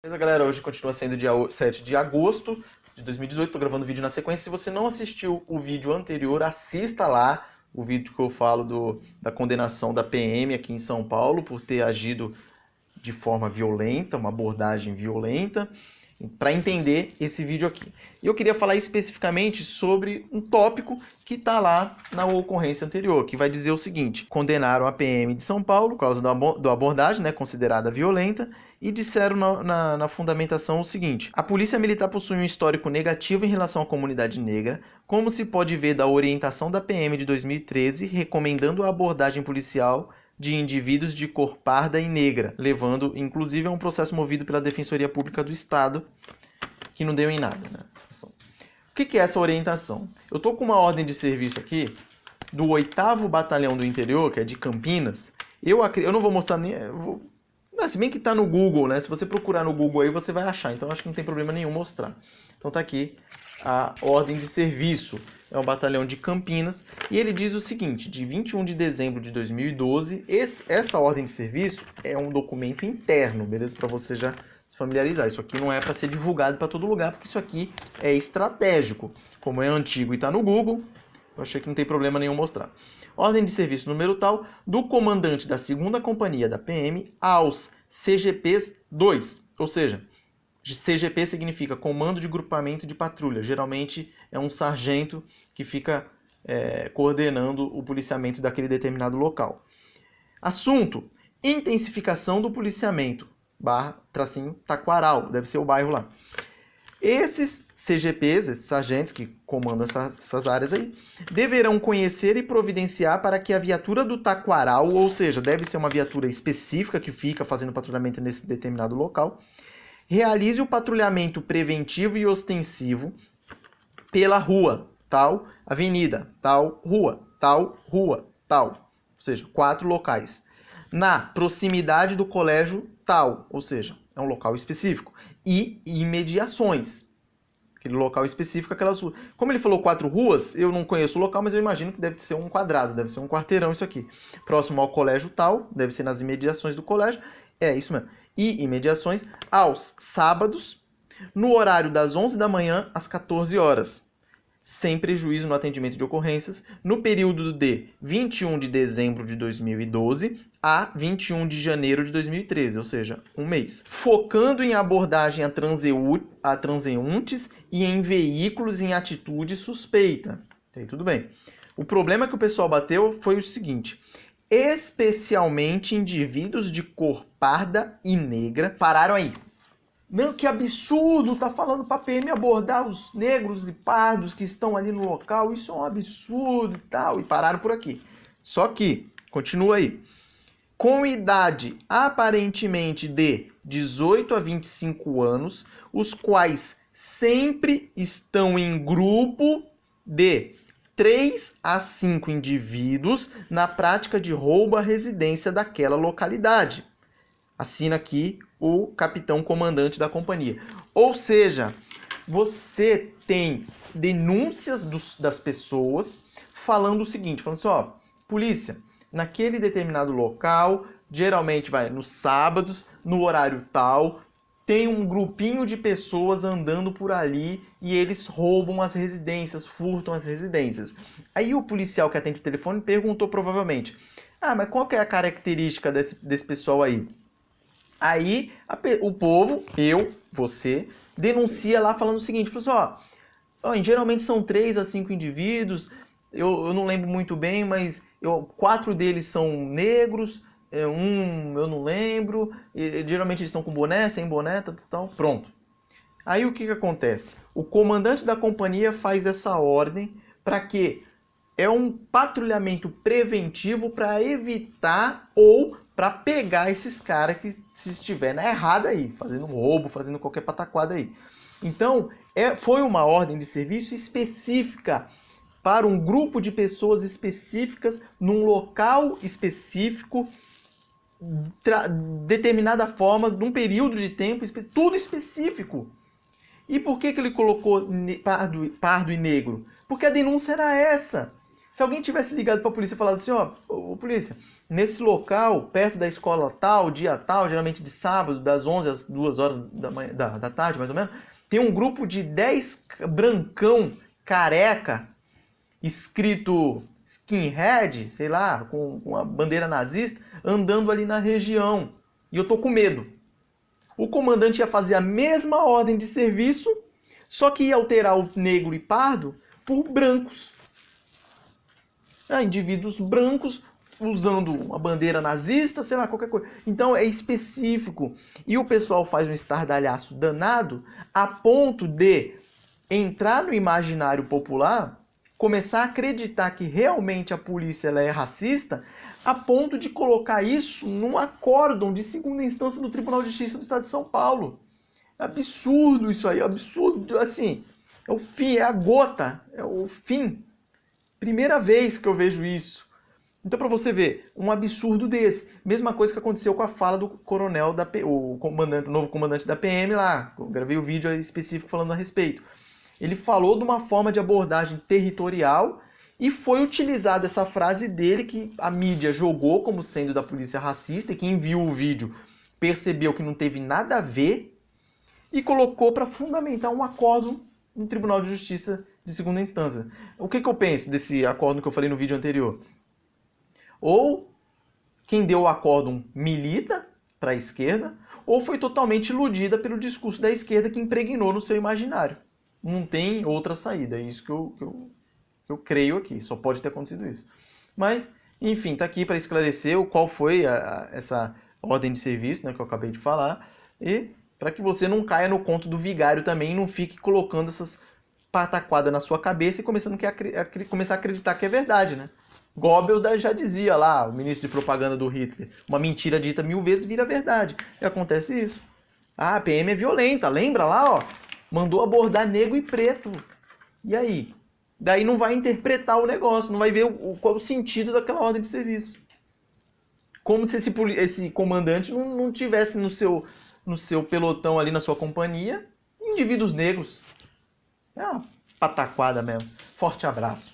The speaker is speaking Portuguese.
Beleza, galera? Hoje continua sendo dia 7 de agosto de 2018. Tô gravando vídeo na sequência. Se você não assistiu o vídeo anterior, assista lá o vídeo que eu falo da condenação da PM aqui em São Paulo por ter agido de forma violenta, uma abordagem violenta, para entender esse vídeo aqui. E eu queria falar especificamente sobre um tópico que está lá na ocorrência anterior, que vai dizer o seguinte: condenaram a PM de São Paulo por causa da abordagem, né, considerada violenta, e disseram na fundamentação o seguinte: a Polícia Militar possui um histórico negativo em relação à comunidade negra, como se pode ver da orientação da PM de 2013, recomendando a abordagem policial de indivíduos de cor parda e negra, levando inclusive a um processo movido pela Defensoria Pública do Estado, que não deu em nada, né? O que é essa orientação? Eu estou com uma ordem de serviço aqui do 8º Batalhão do Interior, que é de Campinas. Eu não vou mostrar nem... Se bem que está no Google, né? Se você procurar no Google aí, você vai achar. Então acho que não tem problema nenhum mostrar. Então tá aqui a ordem de serviço. É um batalhão de Campinas. E ele diz o seguinte: de 21 de dezembro de 2012, essa ordem de serviço é um documento interno, beleza? Para você já se familiarizar. Isso aqui não é para ser divulgado para todo lugar, porque isso aqui é estratégico. Como é antigo e está no Google, eu achei que não tem problema nenhum mostrar. Ordem de serviço número tal, do comandante da 2ª Companhia da PM aos CGPs 2, ou seja, CGP significa Comando de Grupamento de Patrulha. Geralmente é um sargento que fica coordenando o policiamento daquele determinado local. Assunto: intensificação do policiamento, /Taquaral, deve ser o bairro lá. Esses CGPs, esses sargentos que comandam essas áreas aí, deverão conhecer e providenciar para que a viatura do Taquaral, ou seja, deve ser uma viatura específica que fica fazendo patrulhamento nesse determinado local, realize o patrulhamento preventivo e ostensivo pela rua, tal, avenida, tal, rua, tal, tal. Ou seja, 4 locais. Na proximidade do colégio tal, ou seja, é um local específico. E imediações. Aquele local específico, aquelas ruas. Como ele falou 4 ruas, eu não conheço o local, mas eu imagino que deve ser um quadrado, deve ser um quarteirão isso aqui. Próximo ao colégio tal, deve ser nas imediações do colégio. É isso mesmo. E imediações aos sábados, no horário das 11 da manhã às 14 horas, sem prejuízo no atendimento de ocorrências, no período de 21 de dezembro de 2012 a 21 de janeiro de 2013, ou seja, um mês. Focando em abordagem a transeuntes e em veículos em atitude suspeita. Aí, tudo bem. O problema que o pessoal bateu foi o seguinte: especialmente indivíduos de cor parda e negra. Pararam aí. Não, que absurdo, tá falando pra PM abordar os negros e pardos que estão ali no local, isso é um absurdo e tal, e pararam por aqui. Só que, continua aí, com idade aparentemente de 18 a 25 anos, os quais sempre estão em grupo de 3 a 5 indivíduos na prática de roubo à residência daquela localidade. Assina aqui o capitão comandante da companhia. Ou seja, você tem denúncias das pessoas falando o seguinte, falando assim, ó, polícia, naquele determinado local, geralmente vai nos sábados, no horário tal, tem um grupinho de pessoas andando por ali e eles roubam as residências, furtam as residências. Aí o policial que atende o telefone perguntou provavelmente, mas qual que é a característica desse pessoal aí? Aí o povo, você, denuncia lá falando o seguinte, falou assim, geralmente são 3 a 5 indivíduos, eu não lembro muito bem, mas 4 deles são negros, um eu não lembro, geralmente eles estão com boné, sem boné, tal, pronto. Aí o que acontece? O comandante da companhia faz essa ordem para que é um patrulhamento preventivo para evitar ou para pegar esses caras que se estiver na errada aí, fazendo roubo, fazendo qualquer pataquada aí. Então, foi uma ordem de serviço específica para um grupo de pessoas específicas, num local específico, determinada forma, num período de tempo, tudo específico. E por que ele colocou pardo e negro? Porque a denúncia era essa. Se alguém tivesse ligado para a polícia e falado assim, ó, ô, polícia, nesse local, perto da escola tal, dia tal, geralmente de sábado, das 11 às 2 horas da tarde, mais ou menos, tem um grupo de 10 brancão, careca, escrito skinhead, sei lá, com a bandeira nazista, andando ali na região. E eu tô com medo. O comandante ia fazer a mesma ordem de serviço, só que ia alterar o negro e pardo por brancos. Indivíduos brancos usando uma bandeira nazista, sei lá, qualquer coisa. Então é específico. E o pessoal faz um estardalhaço danado a ponto de entrar no imaginário popular, começar a acreditar que realmente a polícia ela é racista, a ponto de colocar isso num acórdão de segunda instância do Tribunal de Justiça do Estado de São Paulo. É absurdo isso aí, absurdo. Assim, é o fim, é a gota, é o fim. Primeira vez que eu vejo isso. Então, para você ver, um absurdo desse. Mesma coisa que aconteceu com a fala do coronel, o novo comandante da PM lá. Eu gravei o vídeo específico falando a respeito. Ele falou de uma forma de abordagem territorial e foi utilizada essa frase dele que a mídia jogou como sendo da polícia racista e quem viu o vídeo percebeu que não teve nada a ver e colocou para fundamentar um acordo no Tribunal de Justiça de segunda instância. O que eu penso desse acórdão que eu falei no vídeo anterior? Ou quem deu o acórdão milita para a esquerda, ou foi totalmente iludida pelo discurso da esquerda que impregnou no seu imaginário. Não tem outra saída, é isso que eu creio aqui, só pode ter acontecido isso. Mas, enfim, tá aqui para esclarecer qual foi essa ordem de serviço, né, que eu acabei de falar, e para que você não caia no conto do vigário também e não fique colocando essas pataquadas na sua cabeça e começar a acreditar que é verdade, né? Goebbels já dizia lá, o ministro de propaganda do Hitler, uma mentira dita 1000 vezes vira verdade. E acontece isso. A PM é violenta, lembra lá, ó? Mandou abordar negro e preto. E aí? Daí não vai interpretar o negócio, não vai ver qual o sentido daquela ordem de serviço. Como se esse comandante não tivesse no seu pelotão ali, na sua companhia, indivíduos negros. É uma pataquada mesmo. Forte abraço.